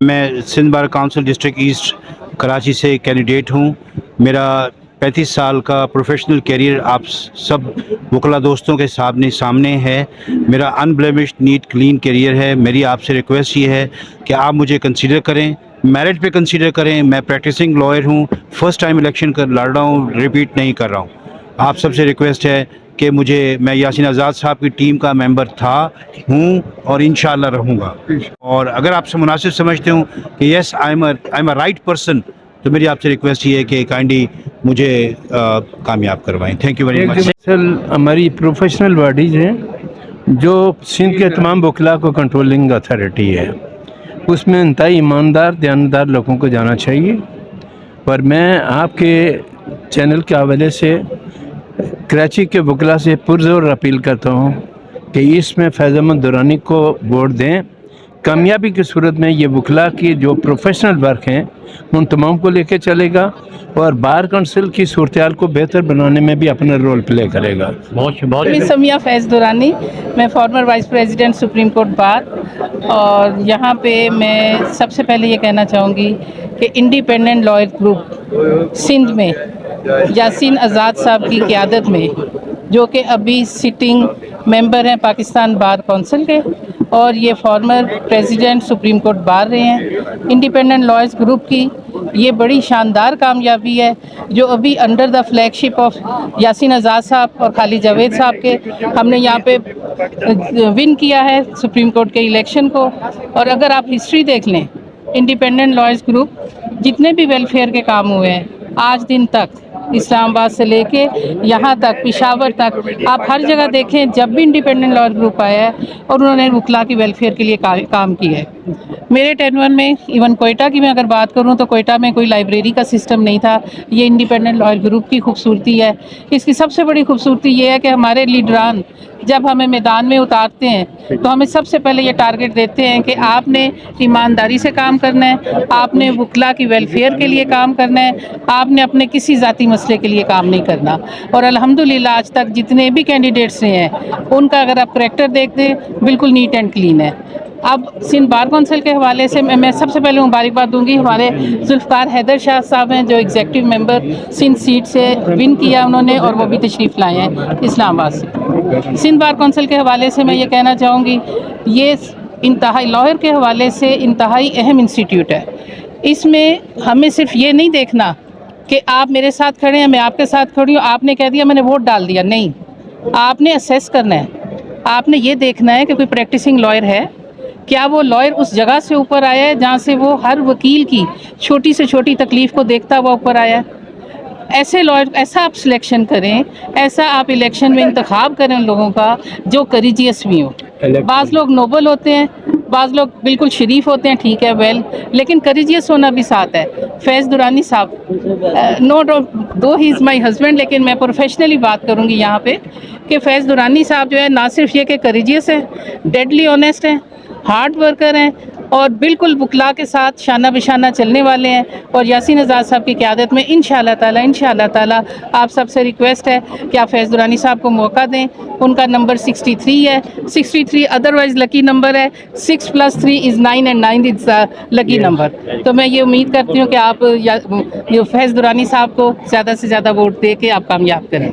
میں Sindh bar council district east Karachi سے candidate ہوں. میرا 35 سال کا پروفیشنل کیریئر آپ سب وکلا دوستوں کے سامنے ہے. میرا انبلیمشڈ نیٹ کلین کیریئر ہے. میری آپ سے ریکویسٹ یہ ہے کہ آپ مجھے کنسیڈر کریں, میرٹ پہ کنسیڈر کریں. میں پریکٹسنگ لائر ہوں, فرسٹ ٹائم الیکشن لڑ رہا ہوں, ریپیٹ نہیں کر رہا ہوں. آپ سب سے ریکویسٹ ہے کہ میں یاسین آزاد صاحب کی ٹیم کا ممبر ہوں اور انشاءاللہ رہوں گا. اور اگر آپ سے مناسب سمجھتے ہوں کہ yes I am a right person, تو میری آپ سے ریکویسٹ یہ ہے کہ کائنڈلی مجھے کامیاب کروائیں. Thank you very much. ہماری پروفیشنل باڈیز ہیں جو سندھ کے تمام وکلاء کو کنٹرولنگ اتھارٹی ہے. اس میں انتہائی ایماندار دیانتدار لوگوں کو جانا چاہیے. اور میں آپ کے چینل کے حوالے سے کراچی کے وکلاء سے پرزور اپیل کرتا ہوں کہ اس میں فیض احمد درانی کو ووٹ دیں. کامیابی کی صورت میں یہ وکلاء کی جو پروفیشنل ورک ہیں ان تمام کو لے کے چلے گا اور بار کونسل کی صورتحال کو بہتر بنانے میں بھی اپنا رول پلے کرے گا. سمیہ فیض درانی, میں former vice president supreme court bar. اور یہاں پہ میں سب سے پہلے یہ کہنا چاہوں گی کہ انڈیپینڈنٹ لائر گروپ سندھ میں یاسین آزاد صاحب کی قیادت میں, جو کہ ابھی سٹنگ ممبر ہیں پاکستان بار کونسل کے, اور یہ former president supreme court bar رہے ہیں, انڈیپینڈنٹ لائرز گروپ کی یہ بڑی شاندار کامیابی ہے جو ابھی under the flagship of Yasin Azad صاحب اور خالد جاوید صاحب کے ہم نے یہاں پہ ون کیا ہے سپریم کورٹ کے الیکشن کو. اور اگر آپ ہسٹری دیکھ لیں, انڈیپینڈنٹ لائرز گروپ جتنے بھی ویلفیئر کے کام ہوئے ہیں آج دن تک, اسلام آباد سے لے کے یہاں تک پشاور تک, آپ ہر جگہ دیکھیں جب بھی انڈیپینڈنٹ لائر گروپ آیا ہے اور انہوں نے وکلاء کی ویلفیئر کے لیے کام کیا ہے. میرے ٹینور میں ایون کوئٹہ کی میں اگر بات کروں تو کوئٹہ میں کوئی لائبریری کا سسٹم نہیں تھا. یہ انڈیپینڈنٹ لائر گروپ کی خوبصورتی ہے. اس کی سب سے بڑی خوبصورتی یہ ہے کہ ہمارے لیڈران جب ہمیں میدان میں اتارتے ہیں تو ہمیں سب سے پہلے یہ ٹارگٹ دیتے ہیں کہ آپ نے ایمانداری سے کام کرنا ہے, آپ نے وکلاء کی ویلفیئر کے لیے کام کرنا ہے, آپ نے اپنے کسی ذاتی مسئلے کے لیے کام نہیں کرنا. اور الحمدللہ آج تک جتنے بھی کینڈیڈیٹس رہے ہیں ان کا اگر آپ کریکٹر دیکھ دیں بالکل نیٹ اینڈ کلین ہے. اب سندھ بار کونسل کے حوالے سے میں سب سے پہلے مبارکباد دوں گی ہمارے ذوالفقار حیدر شاہ صاحب ہیں جو ایگزیکٹو ممبر سندھ سیٹ سے ون کیا انہوں نے, اور وہ بھی تشریف لائے ہیں اسلام آباد سے. سندھ بار کونسل کے حوالے سے میں یہ کہنا چاہوں گی یہ انتہائی لائر کے حوالے سے انتہائی اہم انسٹیٹیوٹ ہے. اس میں ہمیں صرف یہ نہیں دیکھنا کہ آپ میرے ساتھ کھڑے ہیں, میں آپ کے ساتھ کھڑی ہوں, آپ نے کہہ دیا میں نے ووٹ ڈال دیا, نہیں. آپ نے اسیس کرنا ہے, آپ نے یہ دیکھنا ہے کہ کوئی پریکٹسنگ لائر ہے, کیا وہ لائر اس جگہ سے اوپر آیا ہے جہاں سے وہ ہر وکیل کی چھوٹی سے چھوٹی تکلیف کو دیکھتا ہوا اوپر آیا ہے. ایسے لائر, ایسا آپ سلیکشن کریں, ایسا آپ الیکشن میں انتخاب کریں ان لوگوں کا جو کریجیس بھی ہوں. بعض لوگ نوبل ہوتے ہیں, بعض لوگ بالکل شریف ہوتے ہیں, ٹھیک ہے ویل, لیکن کریجیس ہونا بھی ساتھ ہے. فیض درانی صاحب نو دو ہی از مائی ہسبینڈ, لیکن میں پروفیشنلی بات کروں گی یہاں پہ کہ فیض درانی صاحب جو ہے نہ صرف یہ کہ کریجیس ہیں, ڈیڈلی آنیسٹ ہیں, ہارڈ ورکر ہیں, اور بالکل وکلاء کے ساتھ شانہ بشانہ چلنے والے ہیں. اور یاسین آزاد صاحب کی قیادت میں انشاءاللہ تعالی آپ سب سے ریکویسٹ ہے کہ آپ فیض درانی صاحب کو موقع دیں. ان کا نمبر 63 ہے, 63 ادروائز لکی نمبر ہے, 6+3 is 9 and 9 is lucky number. تو میں یہ امید کرتی ہوں کہ آپ فیض درانی صاحب کو زیادہ سے زیادہ ووٹ دے کے آپ کامیاب کریں.